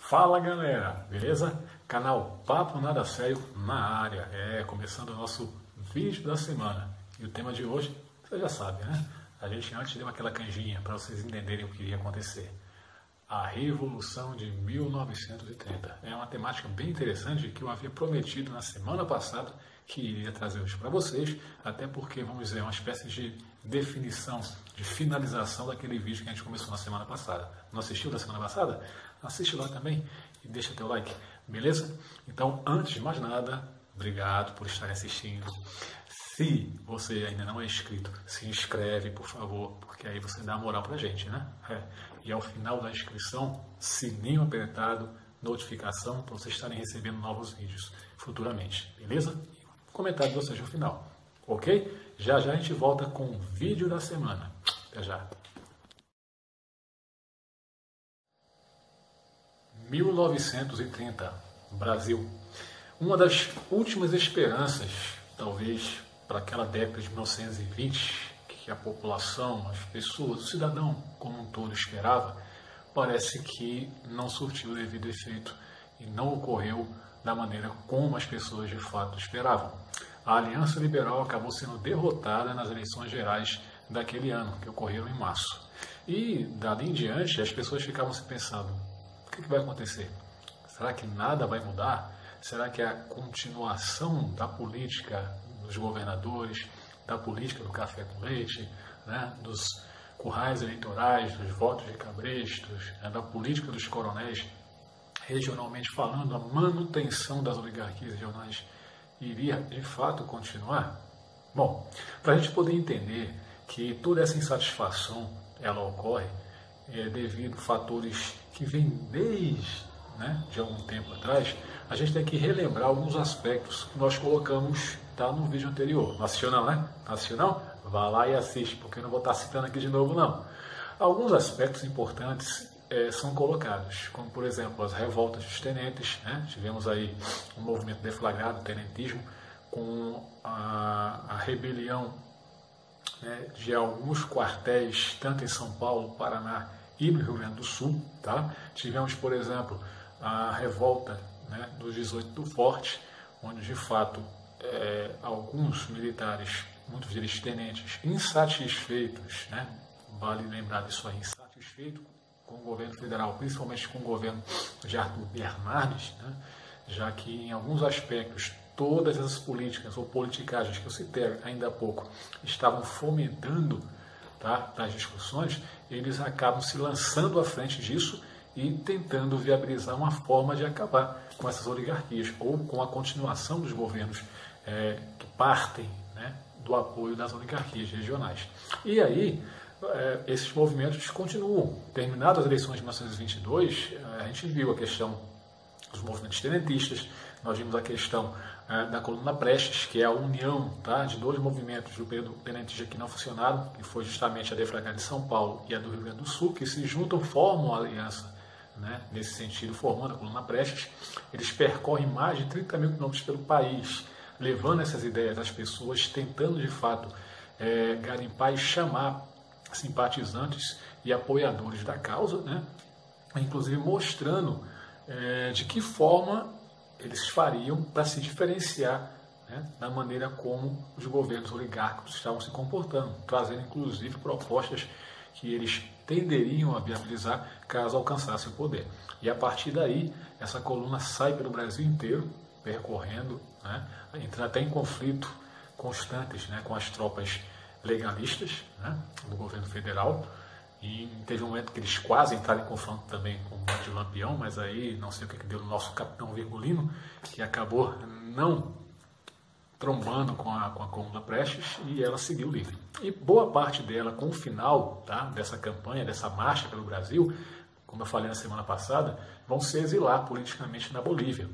Fala galera, beleza? Canal Papo Nada Sério na área. Começando o nosso vídeo da semana. E o tema de hoje, você já sabe, né? A gente antes deu aquela canjinha para vocês entenderem o que iria acontecer. A Revolução de 1930. É uma temática bem interessante que eu havia prometido na semana passada que iria trazer hoje para vocês, até porque, vamos dizer, é uma espécie de definição, de finalização daquele vídeo que a gente começou na semana passada. Não assistiu da semana passada? Assiste lá também e deixa teu like, beleza? Então, antes de mais nada, obrigado por estar assistindo. Se você ainda não é inscrito, se inscreve, por favor, porque aí você dá moral pra gente, né? E ao final da inscrição, sininho apertado, notificação para vocês estarem recebendo novos vídeos futuramente, beleza? Comentário de vocês no final, ok? Já já a gente volta com o vídeo da semana. Até já. 1930, Brasil. Uma das últimas esperanças, talvez, para aquela década de 1920, que a população, as pessoas, o cidadão como um todo esperava, parece que não surtiu o devido efeito e não ocorreu da maneira como as pessoas de fato esperavam. A Aliança Liberal acabou sendo derrotada nas eleições gerais daquele ano, que ocorreram em março. E, dali em diante, as pessoas ficavam se pensando, o que vai acontecer? Será que nada vai mudar? Será que a continuação da política dos governadores, da política do café com leite, né, dos currais eleitorais, dos votos de cabrestos, né, da política dos coronéis, regionalmente falando, a manutenção das oligarquias regionais iria de fato continuar? Bom, para a gente poder entender que toda essa insatisfação ela ocorre devido a fatores que vêm desde de algum tempo atrás, a gente tem que relembrar alguns aspectos que nós colocamos no vídeo anterior. Não assistiu não, né? Não assistiu não? Vá lá e assiste, porque eu não vou estar citando aqui de novo não. Alguns aspectos importantes são colocados, como por exemplo as revoltas dos tenentes, né? Tivemos aí um movimento deflagrado, o tenentismo, com a rebelião de alguns quartéis, tanto em São Paulo, Paraná e no Rio Grande do Sul. Tá? Tivemos, por exemplo, a revolta dos 18 do Forte, onde de fato alguns militares, muitos deles tenentes, insatisfeitos, vale lembrar disso aí, insatisfeitos com o governo federal, principalmente com o governo de Arthur Bernardes, já que em alguns aspectos todas essas políticas ou politicagens que eu citei ainda há pouco estavam fomentando as discussões, eles acabam se lançando à frente disso e tentando viabilizar uma forma de acabar com essas oligarquias ou com a continuação dos governos que partem do apoio das oligarquias regionais. E aí, esses movimentos continuam. Terminadas as eleições de 1922, a gente viu a questão dos movimentos tenentistas, nós vimos a questão da coluna Prestes, que é a união de dois movimentos do período tenentista que não funcionaram, que foi justamente a deflagrada de São Paulo e a do Rio Grande do Sul, que se juntam, formam uma aliança, nesse sentido, formando a coluna Prestes. Eles percorrem mais de 30 mil quilômetros pelo país, levando essas ideias às pessoas, tentando de fato garimpar e chamar simpatizantes e apoiadores da causa, inclusive mostrando de que forma eles fariam para se diferenciar da maneira como os governos oligárquicos estavam se comportando, trazendo inclusive propostas que eles tenderiam a viabilizar caso alcançassem o poder. E a partir daí, essa coluna sai pelo Brasil inteiro, percorrendo, entrando até em conflito constantes com as tropas legalistas do governo federal. E teve um momento que eles quase entraram em confronto também com o de Lampião, mas aí não sei o que deu no nosso capitão Virgulino, que acabou não trombando com a coluna Prestes e ela seguiu livre. E boa parte dela, com o final dessa campanha, dessa marcha pelo Brasil, como eu falei na semana passada, vão se exilar politicamente na Bolívia.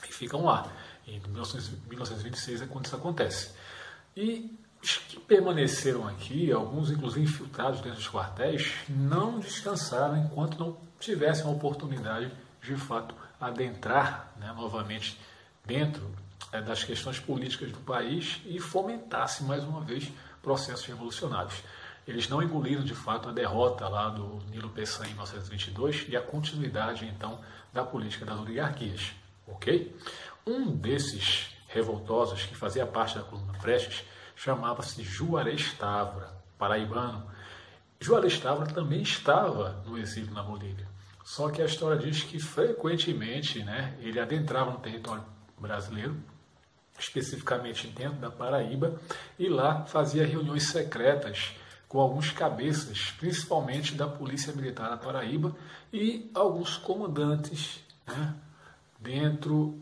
E ficam lá. Em 1926 é quando isso acontece. E os que permaneceram aqui, alguns inclusive infiltrados dentro dos quartéis, não descansaram enquanto não tivessem a oportunidade de fato adentrar novamente dentro das questões políticas do país e fomentasse mais uma vez processos revolucionários. eles não engoliram de fato a derrota lá do Nilo Peçanha em 1922 e a continuidade então da política das oligarquias, ok? Um desses revoltosos que fazia parte da coluna Prestes chamava-se Juarez Távora, paraibano. Juarez Távora também estava no exílio na Bolívia, só que a história diz que frequentemente, né, ele adentrava no território brasileiro, especificamente dentro da Paraíba, e lá fazia reuniões secretas com alguns cabeças, principalmente da Polícia Militar da Paraíba e alguns comandantes, né, dentro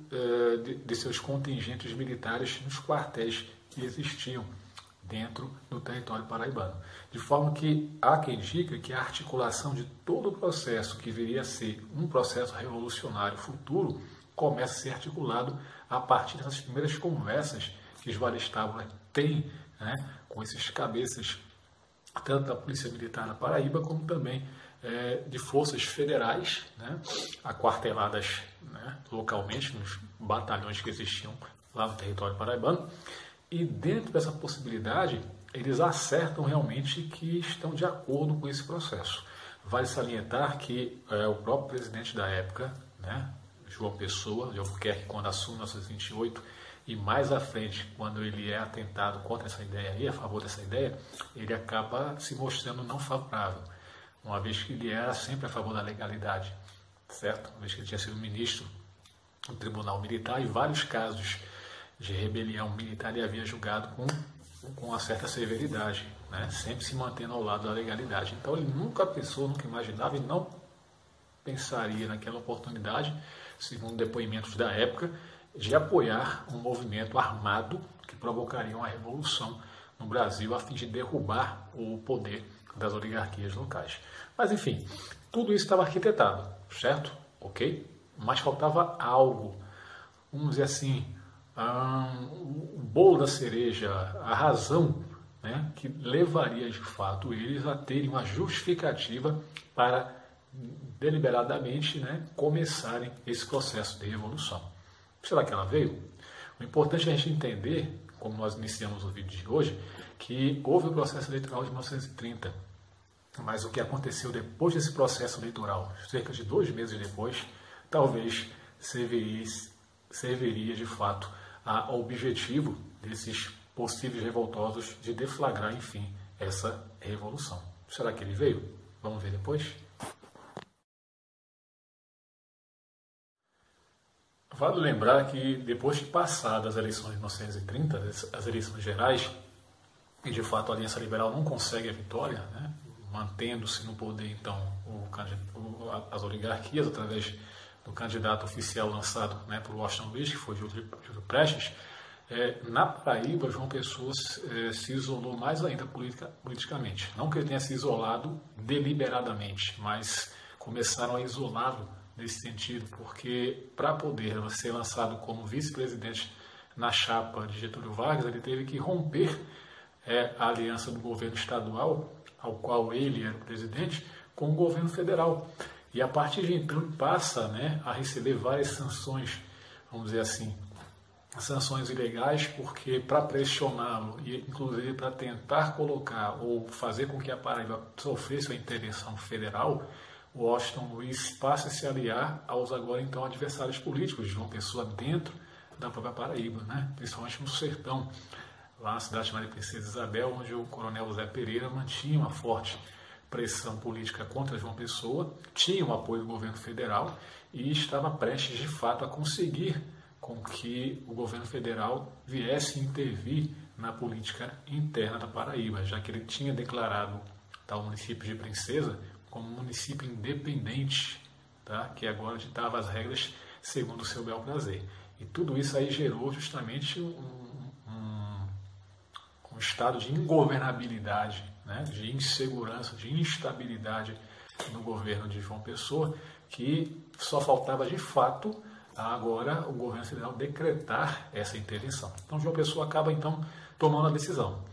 de seus contingentes militares nos quartéis que existiam dentro do território paraibano. De forma que há quem diga que a articulação de todo o processo que viria a ser um processo revolucionário futuro começa a ser articulado a partir dessas primeiras conversas que Juarez Távora tem, né, com esses cabeças, tanto da Polícia Militar na Paraíba, como também de forças federais, né, aquarteladas, né, localmente nos batalhões que existiam lá no território paraibano. E dentro dessa possibilidade, eles acertam realmente que estão de acordo com esse processo. Vale salientar que o próprio presidente da época, né, João Pessoa, de Albuquerque, quando assume em 1928, e mais à frente, quando ele é atentado contra essa ideia aí, a favor dessa ideia, ele acaba se mostrando não favorável, uma vez que ele era sempre a favor da legalidade, certo? Uma vez que ele tinha sido ministro do Tribunal Militar e vários casos de rebelião militar ele havia julgado com uma certa severidade, né? Sempre se mantendo ao lado da legalidade. Então ele nunca pensou, nunca imaginava e não pensaria naquela oportunidade, segundo depoimentos da época, de apoiar um movimento armado que provocaria uma revolução no Brasil a fim de derrubar o poder das oligarquias locais. Mas enfim, tudo isso estava arquitetado, certo? Ok? Mas faltava algo, vamos dizer assim, o bolo da cereja, a razão, né, que levaria de fato eles a terem uma justificativa para deliberadamente, né, começarem esse processo de revolução. Será que ela veio? O importante é a gente entender, como nós iniciamos o vídeo de hoje, que houve o processo eleitoral de 1930, mas o que aconteceu depois desse processo eleitoral, cerca de 2 meses depois, talvez serviria de fato ao objetivo desses possíveis revoltosos de deflagrar, enfim, essa revolução. Será que ele veio? Vamos ver depois? Vale lembrar que depois de passadas as eleições de 1930, as eleições gerais, e de fato a Aliança Liberal não consegue a vitória, né, mantendo-se no poder então as oligarquias através do candidato oficial lançado, né, por Washington Luiz, que foi Júlio Prestes. Na Paraíba, João Pessoa se isolou mais ainda politicamente. Não que ele tenha se isolado deliberadamente, mas começaram a isolá-lo nesse sentido, porque para poder ser lançado como vice-presidente na chapa de Getúlio Vargas, ele teve que romper a aliança do governo estadual, ao qual ele era o presidente, com o governo federal. E a partir de então ele passa, né, a receber várias sanções, vamos dizer assim, sanções ilegais, porque para pressioná-lo e inclusive para tentar colocar ou fazer com que a Paraíba sofresse uma intervenção federal, Washington Luiz passa a se aliar aos agora então adversários políticos de João Pessoa dentro da própria Paraíba, né? Principalmente no sertão, lá na cidade chamada Princesa Isabel, onde o coronel José Pereira mantinha uma forte pressão política contra João Pessoa, tinha o apoio do governo federal e estava prestes de fato a conseguir com que o governo federal viesse intervir na política interna da Paraíba, já que ele tinha declarado tal município de Princesa como município independente, tá? Que agora ditava as regras segundo o seu bel prazer. E tudo isso aí gerou justamente um estado de ingovernabilidade, né? De insegurança, de instabilidade no governo de João Pessoa, que só faltava de fato agora o governo federal decretar essa intervenção. Então João Pessoa acaba então tomando a decisão.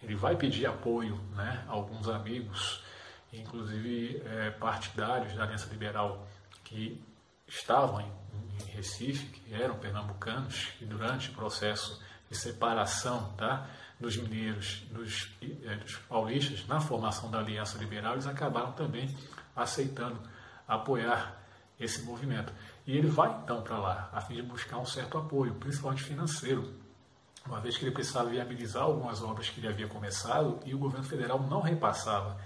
Ele vai pedir apoio, né, a alguns amigos, inclusive partidários da Aliança Liberal que estavam em Recife, que eram pernambucanos, e durante o processo de separação, tá, dos mineiros, dos paulistas, na formação da Aliança Liberal, eles acabaram também aceitando apoiar esse movimento. E ele vai então para lá, a fim de buscar um certo apoio, principalmente financeiro, uma vez que ele precisava viabilizar algumas obras que ele havia começado e o governo federal não repassava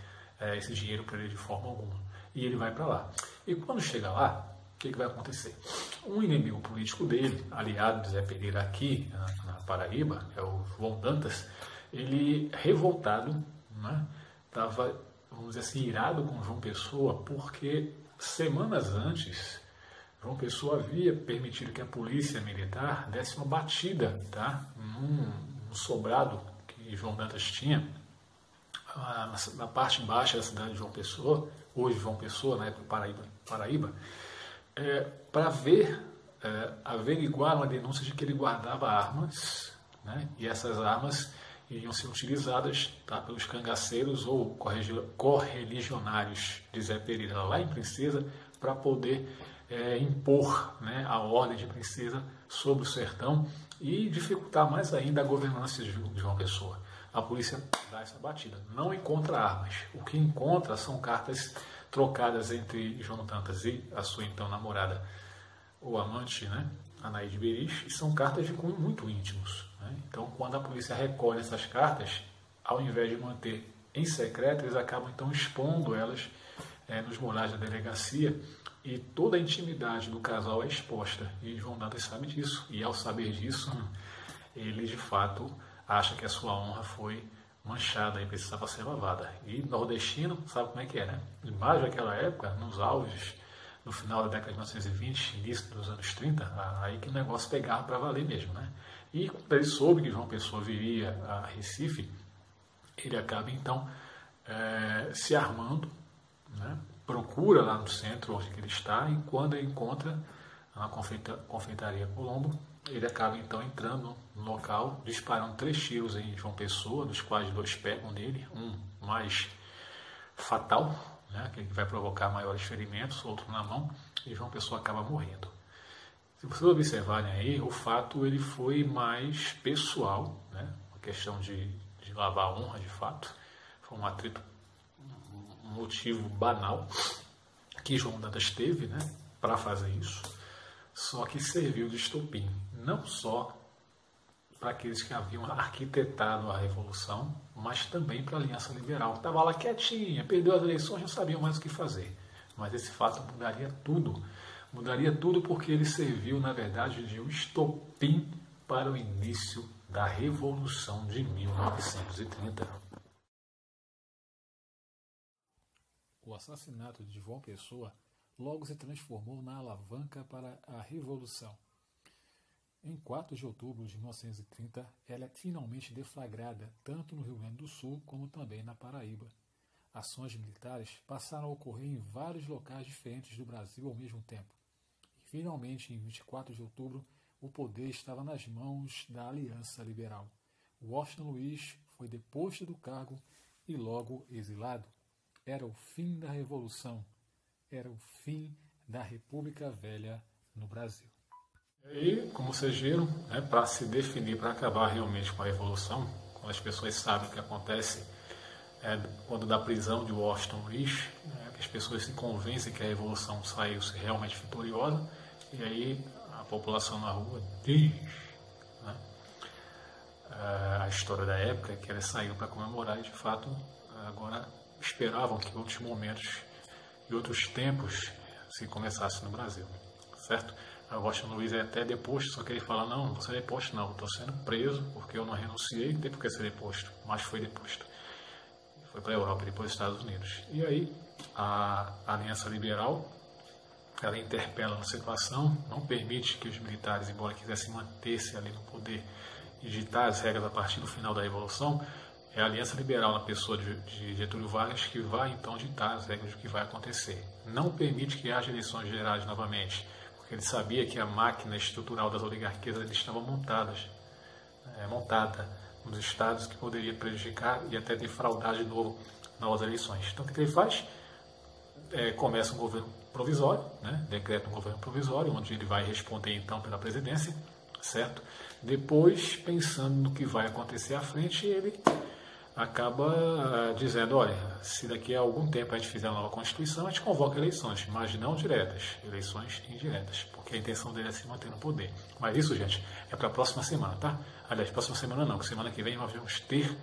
esse dinheiro para ele de forma alguma. E ele vai para lá. E quando chega lá, o que vai acontecer? Um inimigo político dele, aliado de Zé Pereira aqui na Paraíba, é o João Dantas, ele revoltado, estava, vamos dizer assim, irado com João Pessoa, porque semanas antes, João Pessoa havia permitido que a polícia militar desse uma batida, tá, num sobrado que João Dantas tinha, na parte baixa da cidade de João Pessoa, hoje João Pessoa, na época Paraíba, para averiguar uma denúncia de que ele guardava armas, né, e essas armas iriam ser utilizadas, tá, pelos cangaceiros ou correligionários de Zé Pereira lá em Princesa para poder impor, né, a ordem de Princesa sobre o sertão e dificultar mais ainda a governança de João Pessoa. A polícia dá essa batida, não encontra armas. O que encontra são cartas trocadas entre João Dantas e a sua então namorada, ou amante, né, Anaíde Beris, e são cartas de cunho muito íntimos. Né? Então, quando a polícia recolhe essas cartas, ao invés de manter em secreto, eles acabam então expondo elas nos murais da delegacia, e toda a intimidade do casal é exposta. E João Dantas sabe disso, e ao saber disso, ele de fato acha que a sua honra foi manchada e precisava ser lavada. E nordestino sabe como é que é, né? Mais daquela época, nos auges, no final da década de 1920, início dos anos 30, aí que o negócio pegava para valer mesmo, né? E quando ele soube que João Pessoa viria a Recife, ele acaba então se armando, né? Procura lá no centro onde ele está, e quando ele encontra na confeitaria Colombo, ele acaba então entrando no local, disparando 3 tiros em João Pessoa, dos quais 2 pegam nele, um mais fatal, né, que vai provocar maiores ferimentos, outro na mão, e João Pessoa acaba morrendo. Se vocês observarem aí, o fato ele foi mais pessoal, né, uma questão de lavar a honra de fato, foi um atrito, um motivo banal que João Dantas teve, né, para fazer isso. Só que serviu de estopim, não só para aqueles que haviam arquitetado a Revolução, mas também para a Aliança Liberal. Estava lá quietinha, perdeu as eleições, não sabia mais o que fazer. Mas esse fato mudaria tudo porque ele serviu, na verdade, de um estopim para o início da Revolução de 1930. O assassinato de João Pessoa logo se transformou na alavanca para a Revolução. Em 4 de outubro de 1930, ela é finalmente deflagrada tanto no Rio Grande do Sul como também na Paraíba. Ações militares passaram a ocorrer em vários locais diferentes do Brasil ao mesmo tempo. E finalmente, em 24 de outubro, o poder estava nas mãos da Aliança Liberal. Washington Luiz foi deposto do cargo e logo exilado. Era o fim da Revolução. Era o fim da República Velha no Brasil. E, como vocês viram, né, para se definir, para acabar realmente com a Revolução, quando as pessoas sabem o que acontece quando da prisão de Washington Luiz, que as pessoas se convencem que a Revolução saiu-se realmente vitoriosa, e aí a população na rua diz, né, a história da época, que elas saíram para comemorar e, de fato, agora esperavam que outros momentos e outros tempos se começassem no Brasil, certo? A Washington Luiz é até deposto, só que ele fala, não vou ser deposto não, estou sendo preso porque eu não renunciei, não tem por que ser deposto, mas foi deposto. Foi para a Europa e depois Estados Unidos. E aí a Aliança Liberal, ela interpela a situação, não permite que os militares, embora quisessem manter-se ali no poder e ditar as regras a partir do final da Revolução, é a Aliança Liberal, na pessoa de Getúlio Vargas, que vai então ditar as regras do que vai acontecer. Não permite que haja eleições gerais novamente, porque ele sabia que a máquina estrutural das oligarquias estava montada nos estados, que poderia prejudicar e até defraudar de novo novas eleições. Então o que ele faz? Começa um governo provisório, né? Decreta um governo provisório, onde ele vai responder então pela presidência, certo? Depois, pensando no que vai acontecer à frente, ele acaba dizendo, olha, se daqui a algum tempo a gente fizer uma nova Constituição, a gente convoca eleições, mas não diretas, eleições indiretas, porque a intenção dele é se manter no poder. Mas isso, gente, é para a próxima semana, tá? Aliás, próxima semana não, que semana que vem nós vamos ter,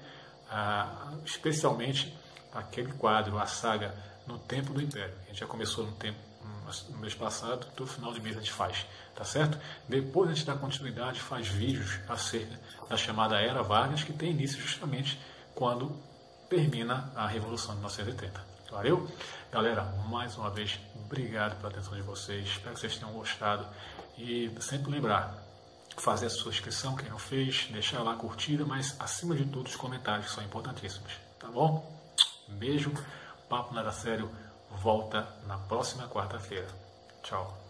especialmente, aquele quadro, a saga No Tempo do Império. A gente já começou no mês passado, todo final de mês a gente faz, tá certo? Depois a gente dá continuidade, faz vídeos acerca da chamada Era Vargas, que tem início justamente quando termina a Revolução de 1980. Valeu? Galera, mais uma vez, obrigado pela atenção de vocês. Espero que vocês tenham gostado. E sempre lembrar, fazer a sua inscrição, quem não fez, deixar lá a curtida, mas acima de tudo os comentários que são importantíssimos. Tá bom? Beijo. Papo Nada Sério volta na próxima quarta-feira. Tchau.